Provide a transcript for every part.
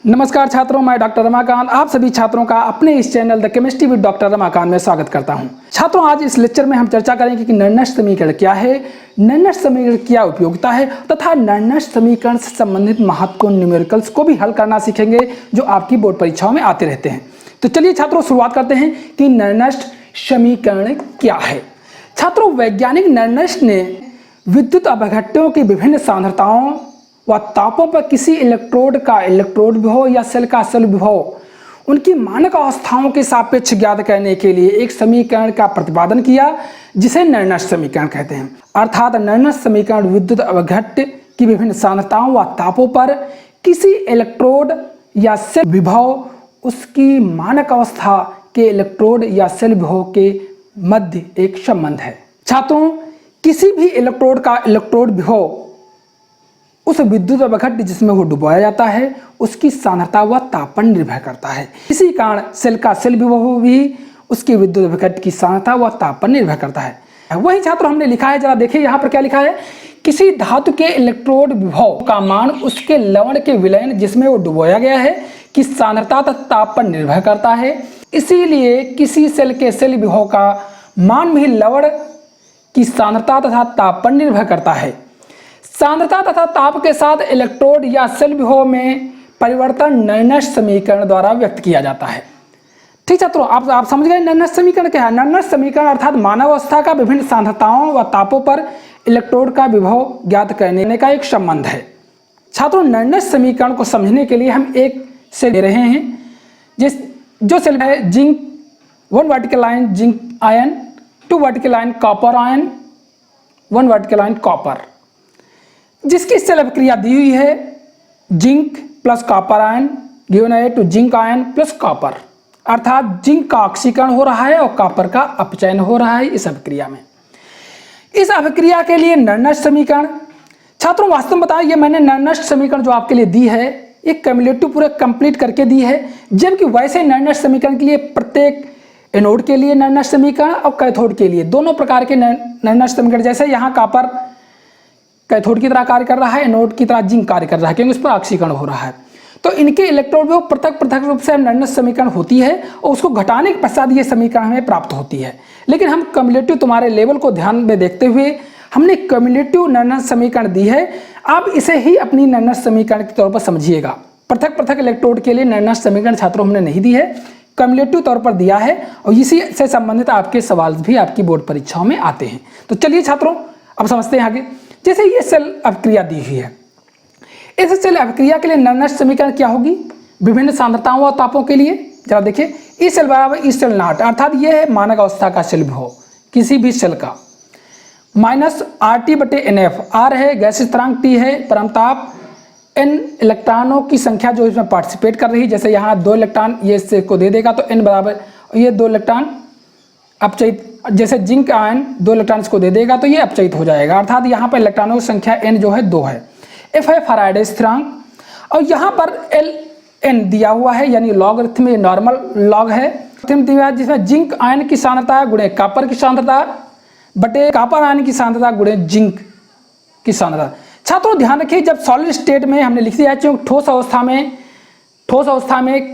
नमस्कार छात्रों, मैं डॉक्टर रमाकांत आप सभी छात्रों का अपने इस channel the chemistry with doctor Ramakant में स्वागत करता हूं। छात्रों, आज इस लेक्चर में हम चर्चा करेंगे कि निर्णष्ट समीकरण क्या है, निर्णष्ट समीकरण की क्या उपयोगिता है तथा निर्णष्ट समीकरण से संबंधित महत्वपूर्ण न्यूमेरिकल्स को भी हल करना सीखेंगे जो आपकी बोर्ड परीक्षाओं में आते रहते हैं। तो चलिए छात्रों, शुरुआत करते हैं कि निर्णष्ट समीकरण क्या है। छात्रों, वैज्ञानिक निर्णष्ट ने विद्युत अपघट्यों की विभिन्न सांद्रताओं व तापों पर किसी इलेक्ट्रोड का इलेक्ट्रोड विभव या सेल का सेल विभव उनकी मानक अवस्थाओं के सापेक्ष ज्ञात करने के लिए एक समीकरण का प्रतिपादन किया जिसे निर्णष्ट समीकरण कहते हैं। अर्थात निर्णष्ट समीकरण विद्युत अपघट्य की विभिन्न सांद्रताओं व तापों पर किसी इलेक्ट्रोड या सेल विभव उसकी मानक अवस्था के इलेक्ट्रोड या सेल विभव के मध्य एक संबंध है। छात्रों, किसी भी इलेक्ट्रोड का इलेक्ट्रोड विभव उस विद्युत अपघट्य जिसमें वो डुबोया जाता है उसकी सांद्रता व ताप पर निर्भर करता है। इसी कारण सेल का सेल विभव भी उसकी विद्युत अपघट्य की सांद्रता व ताप पर निर्भर करता है। वही छात्रों हमने लिखा है, जरा देखिए यहाँ पर क्या लिखा है। किसी धातु के इलेक्ट्रोड विभव का मान उसके लवण के विलयन जिसमें वो डुबोया गया है कि सांद्रता तथा ताप पर निर्भर करता है। इसीलिए किसी सेल के सेल विभव का मान भी लवण की सांद्रता तथा ताप पर निर्भर करता है। सांद्रता तथा ताप के साथ इलेक्ट्रोड या सेल विभव में परिवर्तन निर्णष्ट समीकरण द्वारा व्यक्त किया जाता है। ठीक छात्रों, आप समझ गए निर्णष्ट समीकरण क्या है। निर्णष्ट समीकरण अर्थात मानव अवस्था का विभिन्न सांद्रताओं व तापों पर इलेक्ट्रोड का विभव ज्ञात करने का एक संबंध है। छात्रों, निर्णष्ट समीकरण को समझने के लिए हम एक सेल ले रहे हैं जो सेल है zinc 1 vertical line zinc ion, 2 vertical line copper ion, 1 vertical line copper, जिसकी सेल अभिक्रिया दी हुई है zinc plus copper ion given है to zinc ion plus copper. अर्थात जिंक का ऑक्सीकरण हो रहा है और कॉपर का अपचयन हो रहा है इस अभिक्रिया में। इस अभिक्रिया के लिए निर्णष्ट समीकरण, छात्रों वास्तव में बताया, ये मैंने निर्णष्ट समीकरण जो आपके लिए दी है ये क्यूमुलेटिव पूरे कंप्लीट करके दी है, जबकि वैसे निर्णष्ट समीकरण के लिए प्रत्येक एनोड के लिए निर्णष्ट समीकरण और कैथोड के लिए दोनों प्रकार के निर्णष्ट समीकरण, जैसे यहाँ कॉपर कैथोड की तरह कार्य कर रहा है, एनोड की तरह जिंक कार्य कर रहा है क्योंकि उस पर ऑक्सीकरण हो रहा है। तो इनके इलेक्ट्रोड विभव पृथक पृथक रूप से निर्णष्ट समीकरण होती है और उसको घटाने के पश्चात ये समीकरण हमें प्राप्त होती है। लेकिन हम क्यूमुलेटिव तुम्हारे लेवल को ध्यान में देखते हुए हमने क्यूमुलेटिव निर्णष्ट समीकरण दी है। आप इसे ही अपनी निर्णष्ट समीकरण के तौर पर समझिएगा। पृथक पृथक इलेक्ट्रोड के लिए निर्णष्ट समीकरण छात्रों हमने नहीं दी है, क्यूमुलेटिव तौर पर दिया है और इसी से संबंधित आपके सवाल भी आपकी बोर्ड परीक्षाओं में आते हैं। तो चलिए छात्रों, अब समझते हैं आगे। जैसे ये सेल अभिक्रिया दी हुई है, इस सेल अभिक्रिया के लिए निर्णष्ट समीकरण क्या होगी विभिन्न सांद्रताओं और तापों के लिए। जरा देखिए, ई सेल बराबर ई सेल नॉट, अर्थात ये है मानक अवस्था का सेल विभव किसी भी सेल का, माइनस RT बटे NF। R है गैस स्थिरांक, T है परमताप, N इलेक्ट्रॉनों की संख्या जो इसमें पार्टिसिपेट कर रही है। जैसे यहाँ 2 इलेक्ट्रॉन ये इससे को दे देगा तो N बराबर, ये 2 इलेक्ट्रॉन अपचयित, जैसे जिंक आयन 2 इलेक्ट्रॉन को दे देगा तो ये अपचयित हो जाएगा, अर्थात यहाँ पर इलेक्ट्रॉनों की संख्या N जो है 2 है। F है फैराडे स्थिरांक और यहाँ पर Ln दिया हुआ है, यानी लॉगरिथम में नॉर्मल लॉग है जिसमें जिंक आयन की सांद्रता गुणे कॉपर की सांद्रता बटे कॉपर आयन की सांद्रता गुणे जिंक की सांद्रता। छात्रों ध्यान रखिए, जब सॉलिड स्टेट में हमने लिख दिया क्योंकि ठोस अवस्था में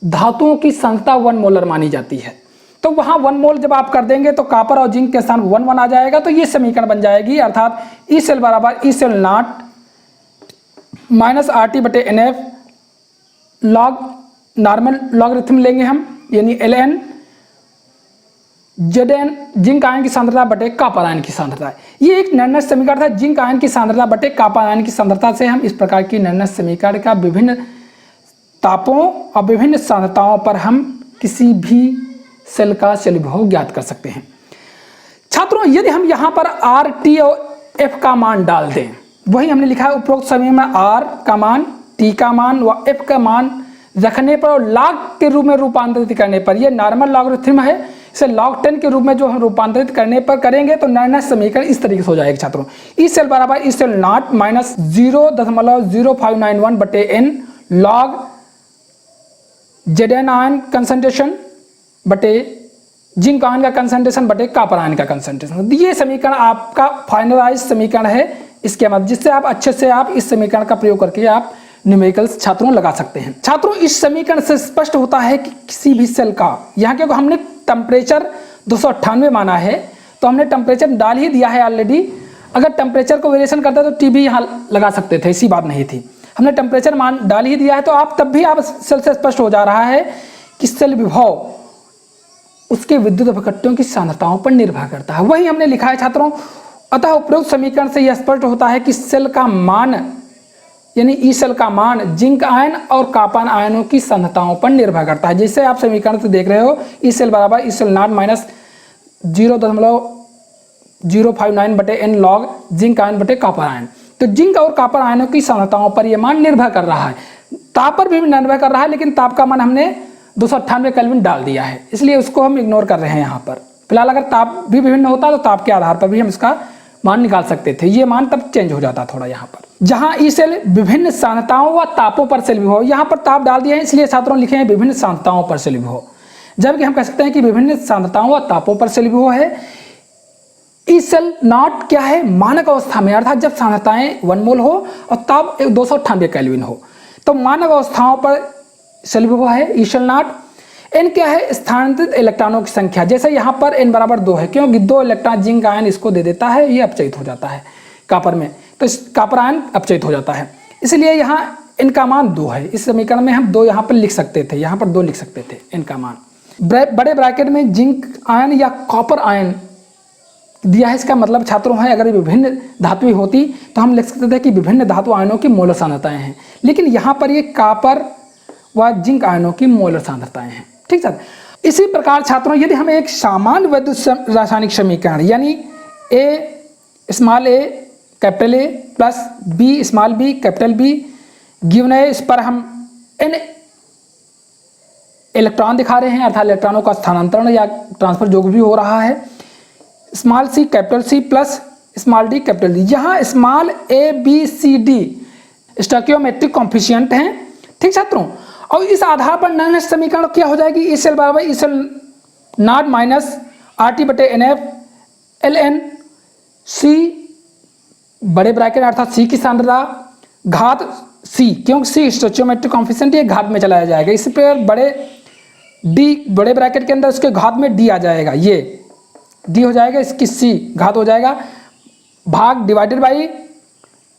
धातुओं की सांद्रता 1 मोलर मानी जाती है, तो वहाँ 1 मोल जब आप कर देंगे तो कॉपर और जिंक के स्थान 1 आ जाएगा, तो ये समीकरण बन जाएगी। अर्थात ई सेल बराबर E cell not minus RT बटे NF लॉग नॉर्मल लॉगरिथम लेंगे हम, यानी Ln Zn जिंक आयन की सांद्रता बटे कॉपर आयन की सांद्रता। ये एक निर्णष्ट समीकरण था, जिंक आयन की सांद्रता बटे कॉपर आयन की सांद्रता से हम इस प्रकार की निर्णष्ट समीकरण का विभिन्न तापों और विभिन्न सांद्रताओं पर हम किसी भी सेल का सेल विभव ज्ञात कर सकते हैं। छात्रों, यदि हम यहाँ पर RT और F का मान डाल दें, वही हमने लिखा है उपरोक्त समीकरण में R का मान, T का मान व F का मान रखने पर और log के रूप में रूपांतरित करने पर, यह नॉर्मल लॉगरिथम है, इसे log 10 के रूप में जो हम रूपांतरित करने पर करेंगे तो निर्णष्ट समीकरण इस तरीके से हो जाएगा। छात्रों, ई सेल बराबर ई सेल नॉट माइनस 0.0591 बटे N log Zn ion concentration बटे जिंक आयन का कंसंट्रेशन बटे कॉपर आयन का कंसंट्रेशन। ये समीकरण आपका फाइनलाइज समीकरण है इसके बाद, जिससे आप अच्छे से आप इस समीकरण का प्रयोग करके आप न्यूमेरिकल्स छात्रों लगा सकते हैं। छात्रों इस समीकरण से स्पष्ट होता है कि किसी भी सेल का, यहाँ क्योंकि हमने टेम्परेचर 298 माना है तो हमने टेम्परेचर डाल ही दिया है ऑलरेडी। अगर टेम्परेचर को वेरिएशन करता तो टी भी यहाँ लगा सकते थे, ऐसी बात नहीं थी। हमने टेम्परेचर मान डाल ही दिया है तो आप तब भी आप सेल से स्पष्ट हो जा रहा है कि सेल विभव उसके विद्युत अपघट्यों की सांद्रताओं पर निर्भर करता है। वही हमने लिखा है छात्रों। अतः उपरोक्त समीकरण से यह स्पष्ट होता है कि सेल का मान यानी ई सेल का मान जिंक आयन और कापान आयनों की सांद्रताओं पर निर्भर करता है। जैसे आप समीकरण से देख रहे हो, ई सेल बराबर ई सेल नॉट माइनस 0.059 बटे n लॉग जिंक आयन बटे कॉपर आयन। तो जिंक और कॉपर आयनों की सांद्रताओं पर यह मान निर्भर कर रहा है। ताप पर भी निर्भर कर रहा है, लेकिन ताप का मान हमने 298 केल्विन डाल दिया है, इसलिए उसको हम इग्नोर कर रहे हैं यहाँ पर। फिलहाल अगर ताप भी विभिन्न होता तो ताप के आधार पर भी हम इसका मान निकाल सकते थे, ये मान तब चेंज हो जाता थोड़ा यहाँ पर। जहाँ ई सेल विभिन्न सांद्रताओं व तापों पर सेल विभव, यहाँ पर ताप डाल दिया है इसलिए छात्रों लिखे हैं विभिन्न सांद्रताओं पर सेल विभव, जबकि हम कह सकते हैं कि विभिन्न सांद्रताओं व तापों पर सेल विभव है। ई सेल नॉट क्या है, मानक अवस्था में, अर्थात जब सांद्रताएं 1 मोल हो और ताप 298 केल्विन हो तो मानक अवस्थाओं पर सेल विभव है ई सेल नॉट। एन क्या है, स्थानांतरित इलेक्ट्रॉनों की संख्या। जैसे यहाँ पर n बराबर 2 है, क्योंकि 2 इलेक्ट्रॉन जिंक आयन इसको दे देता है, ये अपचयित हो जाता है कॉपर में, तो इस कॉपर आयन अपचयित हो जाता है, इसलिए यहाँ n का मान 2 है। इस समीकरण में हम 2 यहाँ पर लिख सकते थे, यहाँ पर 2 लिख सकते थे n का मान। बड़े ब्रैकेट में जिंक आयन या कॉपर आयन दिया है, इसका मतलब छात्रों है अगर विभिन्न धातुएं होती तो हम लिख सकते थे कि विभिन्न धातु आयनों की मोलर सांद्रताएं हैं, लेकिन यहाँ पर ये कॉपर व जिंक आयनों की मोलर सांद्रताएं हैं। ठीक सर। इसी प्रकार छात्रों यदि हम एक सामान्य वैद्युत रासायनिक समीकरण यानी a small a capital a plus b small b capital b given है, इस पर हम n इलेक्ट्रॉन दिखा रहे हैं, अर्थात इलेक्ट्रॉनों का स्थानांतरण या ट्रांसफर जो भी हो रहा है, small C capital C plus small D capital D. यहाँ small A B C D stoichiometric coefficient हैं। ठीक छात्रों, और इस आधार पर नैनस्ट समीकरण क्या हो जाएगी, ई सेल बराबर E cell not minus R T बटे N F L N C बड़े ब्रैकेट अर्थात सी की सांद्रता घात सी, क्योंकि सी स्टोइकियोमेट्रिक कॉएफिशिएंट ये घात में चलाया जाएगा, इस पर बड़े डी बड़े ब्रैकेट के अंदर उसके घात में डी आ जाएगा, ये डी हो जाएगा, इसकी सी घात हो जाएगा, भाग डिवाइडेड बाई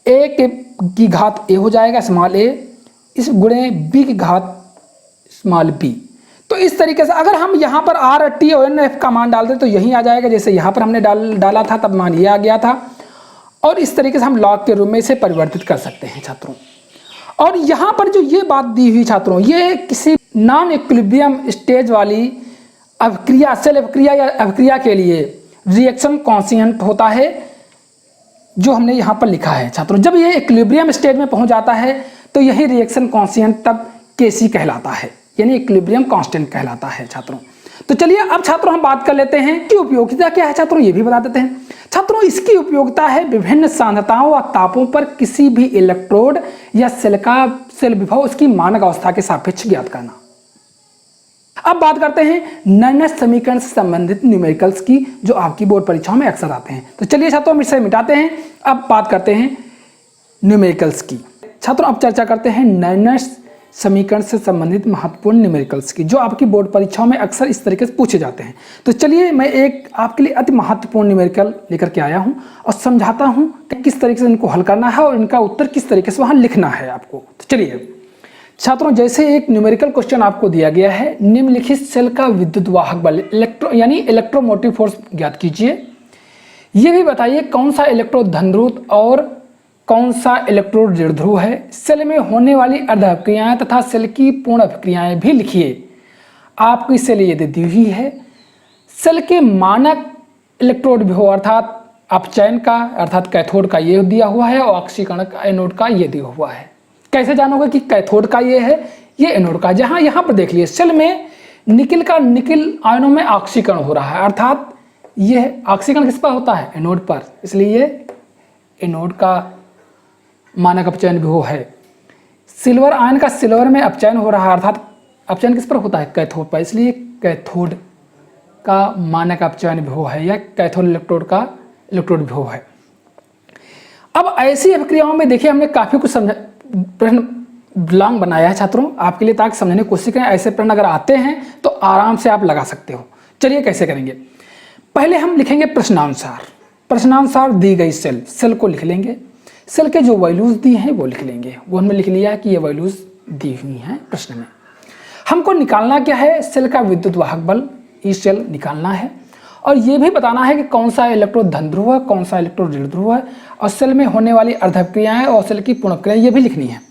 ए की घात ए हो जाएगा स्मॉल ए, इस गुणे बी की घात स्मॉल बी। तो इस तरीके से अगर हम यहाँ पर आर टी और एन एफ का मान डाल दें तो यही आ जाएगा, जैसे यहाँ पर हमने डाला था तब मान ये आ गया था, और इस तरीके से हम लॉग के रूप में इसे परिवर्तित कर सकते हैं छात्रों। और यहाँ पर जो ये बात दी हुई छात्रों, ये किसी नॉन इक्विलिब्रियम स्टेज वाली अभिक्रिया सेल अभिक्रिया या अभिक्रिया के लिए रिएक्शन कॉन्स्टेंट होता है, जो हमने यहाँ पर लिखा है छात्रों। जब ये इक्विलिब्रियम स्टेज में पहुँच जाता है तो यही रिएक्शन कांस्टेंट तब Kc कहलाता है, यानी इक्विलिब्रियम कांस्टेंट कहलाता है छात्रों। तो चलिए अब छात्रों हम बात कर लेते हैं कि उपयोगिता क्या है छात्रों, ये भी बता देते हैं छात्रों। इसकी उपयोगिता है विभिन्न सांद्रताओं व तापों पर किसी भी इलेक्ट्रोड या सेल का सेल विभव उसकी मानक अवस्था के सापेक्ष ज्ञात करना। अब बात करते हैं नैनस्ट समीकरण से संबंधित न्यूमेरिकल्स की, जो आपकी बोर्ड परीक्षाओं में अक्सर आते हैं। तो चलिए छात्रों हम इसे मिटाते हैं, अब बात करते हैं न्यूमेरिकल्स की। छात्रों अब चर्चा करते हैं नैनस्ट समीकरण से संबंधित महत्वपूर्ण न्यूमेरिकल्स की, जो आपकी बोर्ड परीक्षाओं में अक्सर इस तरीके से पूछे जाते हैं। तो चलिए मैं एक आपके लिए अति महत्वपूर्ण न्यूमेरिकल लेकर के आया हूं और समझाता हूं कि किस तरीके से इनको हल करना है और इनका उत्तर किस तरीके से वहां लिखना है आपको। तो चलिए छात्रों, जैसे एक न्यूमेरिकल क्वेश्चन आपको दिया गया है, निम्नलिखित सेल का विद्युत वाहक बल यानी इलेक्ट्रोमोटिव फोर्स ज्ञात कीजिए। ये भी बताइए कौन सा इलेक्ट्रोड धन ध्रुव और कौन सा इलेक्ट्रोड ऋण ध्रुव है। सेल में होने वाली अर्ध अभिक्रियाएं तथा सेल की पूर्ण अभिक्रियाएं भी लिखिए। आपकी सेल ये दी हुई है, सेल के मानक इलेक्ट्रोड विभव अर्थात अपचयन का अर्थात कैथोड का ये दिया हुआ है और ऑक्सीकरण का एनोड का ये दिया हुआ है। कैसे जानोगे कि कैथोड का ये है, ये एनोड का। जहां यहाँ पर देख लिए सेल में निकिल का निकिल आयनों में ऑक्सीकरण हो रहा है, अर्थात ये ऑक्सीकरण किस पर होता है, एनोड पर, इसलिए ये एनोड का मानक अपचयन विभव है। सिल्वर आयन का सिल्वर में अपचयन हो रहा है, अर्थात अपचयन किस पर होता है, कैथोड पर, इसलिए कैथोड का मानक अपचयन विभव है या कैथोड इलेक्ट्रोड का इलेक्ट्रोड विभव है। अब ऐसी अभिक्रियाओं में देखिए हमने काफी कुछ प्रश्न लॉन्ग बनाया है छात्रों आपके लिए, ताकि समझने की कोशिश करें। ऐसे प्रश्न अगर आते हैं तो आराम से आप लगा सकते हो। चलिए कैसे करेंगे, पहले हम लिखेंगे प्रश्नानुसार। प्रश्नानुसार दी गई सेल को लिख लेंगे, सेल के जो वैल्यूज दी हैं वो लिख लेंगे। वो हमने लिख लिया कि ये वैल्यूज दी हुई हैं प्रश्न में। हमको निकालना क्या है, सेल का विद्युत वाहक बल ई सेल निकालना है, और ये भी बताना है कि कौन सा इलेक्ट्रोड धन ध्रुव है, कौन सा इलेक्ट्रोड ऋण ध्रुव है, और सेल में होने वाली अर्धक्रियाएं और सेल की पूर्णक्रियाएं ये भी लिखनी है।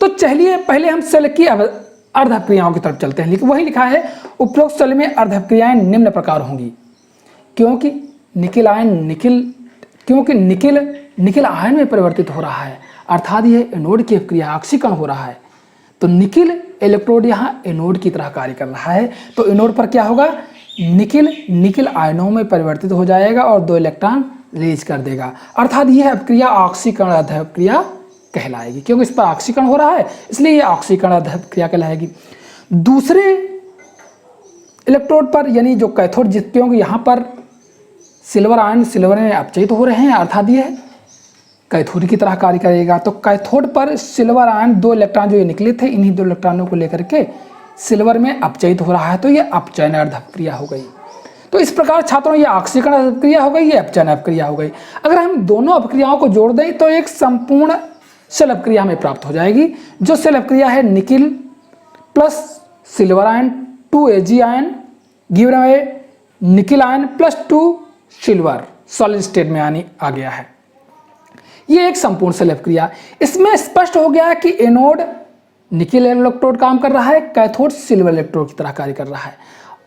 तो चलिए पहले हम सेल की अर्धक्रियाओं की तरफ चलते हैं। वही लिखा है उपरोक्त सेल में अर्धक्रियाएं निम्न प्रकार होंगी, क्योंकि निकिल आयन में परिवर्तित हो रहा है, अर्थात यह एनोड की अपक्रिया ऑक्सीकरण हो रहा है। तो निकिल इलेक्ट्रोड यहाँ एनोड की तरह कार्य कर रहा है, तो एनोड पर क्या होगा, निकिल आयनों में परिवर्तित हो जाएगा और 2 इलेक्ट्रॉन रिलीज कर देगा, अर्थात यह अपक्रिया ऑक्सीकरण अर्धक्रिया कहलाएगी। क्योंकि इस पर ऑक्सीकरण हो रहा है इसलिए यह ऑक्सीकरण अर्धक्रिया कहलाएगी। दूसरे इलेक्ट्रोड पर यानी जो कैथोड, क्योंकि यहाँ पर सिल्वर में अपचयित हो रहे हैं, अर्थात यह कैथोड की तरह कार्य करेगा। तो कैथोड पर सिल्वर आयन 2 इलेक्ट्रॉन जो ये निकले थे, इन्हीं 2 इलेक्ट्रॉनों को लेकर के सिल्वर में अपचयित हो रहा है, तो ये अपचयन अर्धक्रिया हो गई। तो इस प्रकार छात्रों ये ऑक्सीकरण अपक्रिया हो गई, ये अपचयन अपक्रिया हो गई। अगर हम दोनों अपक्रियाओं को जोड़ दें तो एक संपूर्ण सेल अपक्रिया हमें प्राप्त हो जाएगी। जो सेल अपक्रिया है nickel plus silver ion 2 Ag ion given by nickel ion plus 2 silver solid state में आ गया है। ये एक संपूर्ण सेल अपक्रिया। इसमें स्पष्ट हो गया कि एनोड निकिल इलेक्ट्रोड काम कर रहा है, कैथोड सिल्वर इलेक्ट्रोड की तरह कार्य कर रहा है।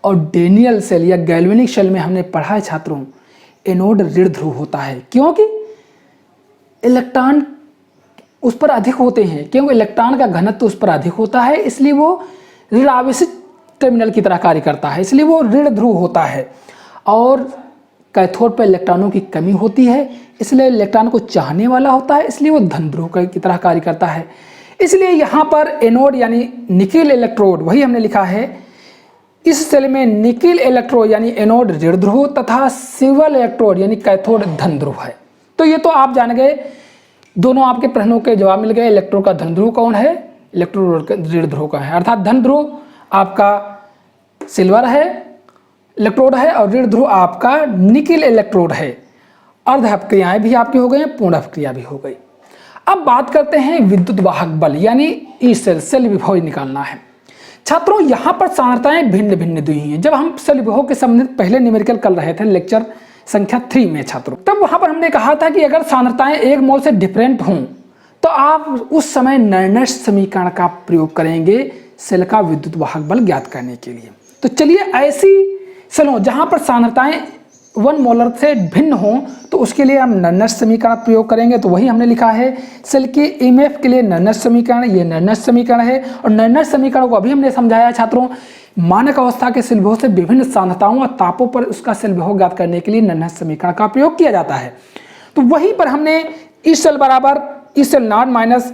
और डेनियल सेल या गैल्वेनिक सेल में हमने पढ़ा है छात्रों, एनोड ऋण ध्रुव होता है, क्योंकि इलेक्ट्रॉन उस पर अधिक होते हैं, क्योंकि इलेक्ट्रॉन का घनत्व उस पर अधिक होता है, इसलिए वो ऋण आवेशित टर्मिनल की तरह कार्य करता है, इसलिए वो ऋण ध्रुव होता है। और कैथोड पर इलेक्ट्रॉनों की कमी होती है, इसलिए इलेक्ट्रॉन को चाहने वाला होता है, इसलिए वो धन ध्रुव की तरह कार्य करता है। इसलिए यहाँ पर एनोड यानी निकिल इलेक्ट्रोड, वही हमने लिखा है इस सेल में निकिल इलेक्ट्रोड यानी एनोड ऋण ध्रुव तथा सिल्वर इलेक्ट्रोड यानी कैथोड धन ध्रुव है। तो ये तो आप जान गए, दोनों आपके प्रश्नों के जवाब मिल गए। इलेक्ट्रोड का धन ध्रुव कौन है, इलेक्ट्रोड ऋण ध्रुव का है, अर्थात धन ध्रुव आपका सिल्वर है इलेक्ट्रोड है और ऋण ध्रुव आपका निकिल इलेक्ट्रोड है। अर्ध अपक्रियाएं भी आपकी हो गई, पूर्ण अपक्रिया भी हो गई। अब बात करते हैं विद्युत वाहक बल यानी ई सेल विभव निकालना है। छात्रों यहाँ पर सांद्रताएं भिन्न भिन्न दी हुई हैं। जब हम सेल विभव के संबंधित पहले न्यूमेरिकल कर रहे थे लेक्चर संख्या 3 में छात्रों, तब वहां पर हमने कहा था कि अगर सांद्रताएं 1 मोल से डिफरेंट हों तो आप उस समय नर्नेस्ट समीकरण का प्रयोग करेंगे सेल का विद्युत वाहक बल ज्ञात करने के लिए। तो चलिए ऐसी सेलों जहां पर सांद्रताएं 1 मोलर से भिन्न हों तो उसके लिए हम नर्नेस्ट समीकरण प्रयोग करेंगे। तो वही हमने लिखा है सेल के ईएमएफ के लिए नर्नेस्ट समीकरण, ये नर्नेस्ट समीकरण है। और नर्नेस्ट समीकरण को अभी हमने समझाया छात्रों, मानक अवस्था के सेल विभव से विभिन्न सांद्रताओं और तापों पर उसका सेल विभव ज्ञात करने के लिए नर्नेस्ट समीकरण का प्रयोग किया जाता है। तो वहीं पर हमने ई सेल बराबर ई सेल नॉट माइनस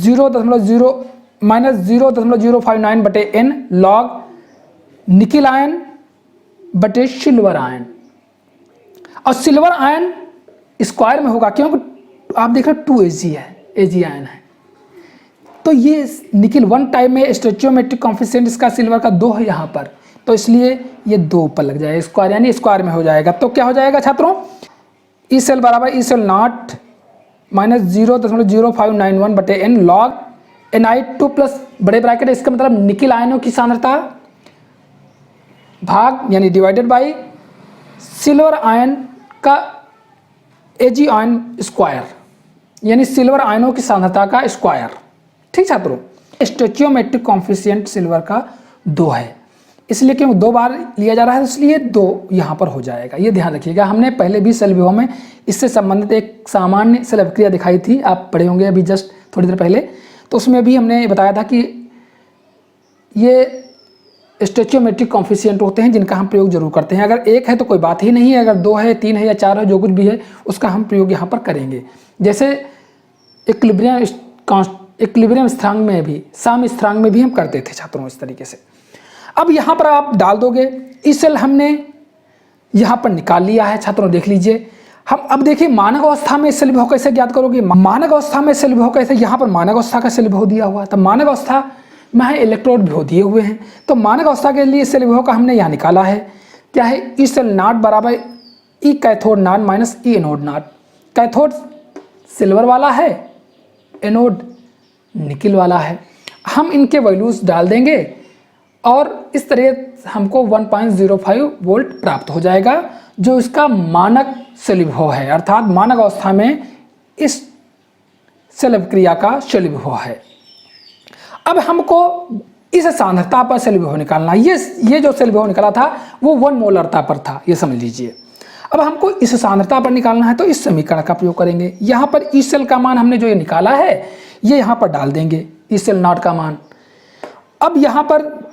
0.059 बटे n लॉग निकिल आयन बटे सिल्वर आयन, और सिल्वर आयन स्क्वायर में होगा क्योंकि आप देख रहे 2 Ag है, Ag आयन है। तो ये निकिल 1 टाइप में स्टोइचियोमेट्रिक कॉफिशिएंट इसका सिल्वर का 2 है यहाँ पर, तो इसलिए ये 2 ऊपर लग जाएगा, स्क्वायर यानी स्क्वायर में हो जाएगा। तो क्या हो जाएगा छात्रों, ई सेल बराबर ई सेल नॉट माइनस 0.0591 बटे n लॉग Ni2 प्लस बड़े ब्रैकेट, इसका मतलब निकिल आयनों की सांद्रता भाग यानी डिवाइडेड बाई सिल्वर आयन का Ag आयन स्क्वायर यानी सिल्वर आयनों की सांद्रता का स्क्वायर। ठीक छात्रों, स्टोइचियोमेट्रिक कॉफिशिएंट सिल्वर का 2 है, इसलिए क्योंकि 2 बार लिया जा रहा है इसलिए 2 यहाँ पर हो जाएगा। ये ध्यान रखिएगा, हमने पहले भी सेल विभव में इससे संबंधित एक सामान्य सेल अपक्रिया दिखाई थी, आप पढ़े होंगे अभी जस्ट थोड़ी देर पहले। तो उसमें भी हमने बताया था कि ये स्टोइचियोमेट्रिक कॉफिशिएंट होते हैं जिनका हम प्रयोग जरूर करते हैं। अगर 1 है तो कोई बात ही नहीं है, अगर 2 है, 3 है या 4 है, जो कुछ भी है उसका हम प्रयोग यहाँ पर करेंगे। जैसे इक्विलिब्रियम स्थिरांक में भी, साम स्थिरांक में भी हम करते थे छात्रों इस तरीके से। अब यहाँ पर आप डाल दोगे ई सेल हमने यहाँ पर निकाल लिया है छात्रों, देख लीजिए। हम अब देखिए मानक अवस्था में इससे विभव कैसे ज्ञात करोगे। मानक अवस्था में इससे विभव कैसे, यहाँ पर मानक अवस्था का इससे विभव दिया हुआ है, तो मानक अवस्था में है इलेक्ट्रोड विभव दिए हुए हैं, तो मानक अवस्था के लिए इससे विभव का हमने यहाँ निकाला है। क्या है, ई सेल नॉट बराबर ई cathode not minus E anode not. Cathode silver वाला है, एनोड निकिल वाला है। हम इनके वैल्यूज डाल देंगे और इस तरह हमको 1.05 वोल्ट प्राप्त हो जाएगा, जो इसका मानक सेल विभव है, अर्थात मानक अवस्था में इस सेल क्रिया का सेल विभव है। अब हमको इस सांद्रता पर सेल विभव निकालना है। ये जो सेल विभव निकाला था वो 1 मोलरता पर था, ये समझ लीजिए। अब हमको इस सांद्रता पर निकालना है, तो इस समीकरण का प्रयोग करेंगे। यहाँ पर ई सेल का मान हमने जो ये निकाला है ये यहाँ पर डाल देंगे, ई सेल नॉट का मान। अब यहाँ पर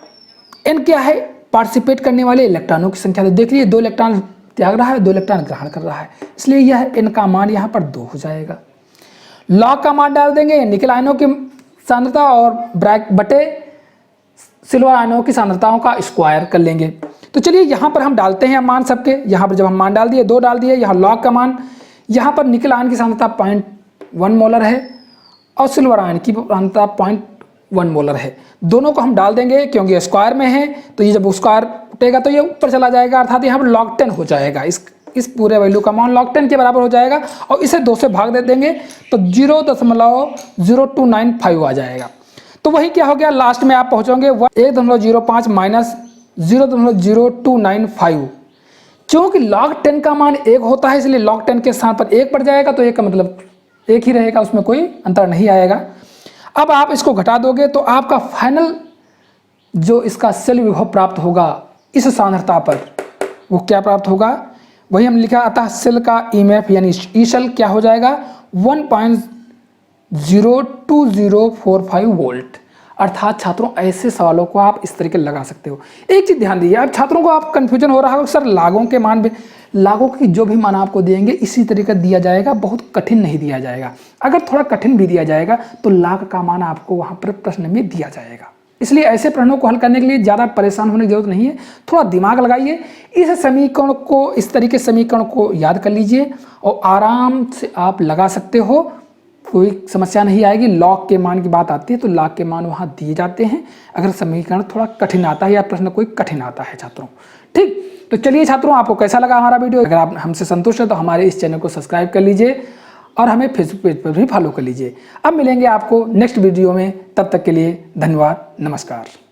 एन क्या है, पार्टिसिपेट करने वाले इलेक्ट्रॉनों की संख्या। तो देख लीजिए 2 इलेक्ट्रॉन त्याग रहा है, 2 इलेक्ट्रॉन ग्रहण कर रहा है, इसलिए यह एन का मान यहाँ पर 2 हो जाएगा। लॉग का मान डाल देंगे, निकल आयनों की सांद्रता और ब्रैक बटे सिल्वर आयनों की सांद्रताओं का स्क्वायर कर लेंगे। तो चलिए यहाँ पर हम डालते हैं मान सबके। यहाँ पर जब हम मान डाल दिए, 2 डाल दिए, यहाँ लॉग का मान, यहाँ पर निकल आयन की सांद्रता 0.1 मोलर है और सिल्वर आयन की सांद्रता 0.1 मोलर है। दोनों को हम डाल देंगे क्योंकि स्क्वायर में है, तो ये जब स्क्वायर उठेगा तो ये ऊपर चला जाएगा, अर्थात यहाँ पर log 10 हो जाएगा। इस पूरे वैल्यू का मान log 10 के बराबर हो जाएगा और इसे 2 से भाग दे देंगे तो 0.0295 आ जाएगा। तो वही क्या हो गया, लास्ट में आप पहुँचोगे 1.05 माइनस 0.0295। क्योंकि log 10 का मान 1 होता है, इसलिए log 10 के स्थान पर 1 पड़ जाएगा, तो 1 का मतलब 1 ही रहेगा, उसमें कोई अंतर नहीं आएगा। अब आप इसको घटा दोगे तो आपका फाइनल जो इसका सेल विभव प्राप्त होगा इस सांद्रता पर, वो क्या प्राप्त होगा, वही हम लिखा। अतः सेल का ईएमएफ यानी ई सेल क्या हो जाएगा 1.02045 वोल्ट। अर्थात छात्रों ऐसे सवालों को आप इस तरीके लगा सकते हो। एक चीज़ ध्यान दीजिए, अब छात्रों को आप कन्फ्यूजन हो रहा है सर लागों के मान, लागों की जो भी मान आपको देंगे इसी तरीके दिया जाएगा, बहुत कठिन नहीं दिया जाएगा। अगर थोड़ा कठिन भी दिया जाएगा तो लाग का मान आपको वहाँ पर प्रश्न में दिया जाएगा। इसलिए ऐसे प्रश्नों को हल करने के लिए ज़्यादा परेशान होने की जरूरत नहीं है, थोड़ा दिमाग लगाइए, इस समीकरण को, इस तरीके समीकरण को याद कर लीजिए और आराम से आप लगा सकते हो, कोई समस्या नहीं आएगी। लॉग के मान की बात आती है तो लॉग के मान वहाँ दिए जाते हैं, अगर समीकरण थोड़ा कठिन आता है या प्रश्न कोई कठिन आता है छात्रों। ठीक, तो चलिए छात्रों, आपको कैसा लगा हमारा वीडियो। अगर आप हमसे संतुष्ट हैं तो हमारे इस चैनल को सब्सक्राइब कर लीजिए और हमें फेसबुक पेज पर भी फॉलो कर लीजिए। अब मिलेंगे आपको नेक्स्ट वीडियो में, तब तक के लिए धन्यवाद, नमस्कार।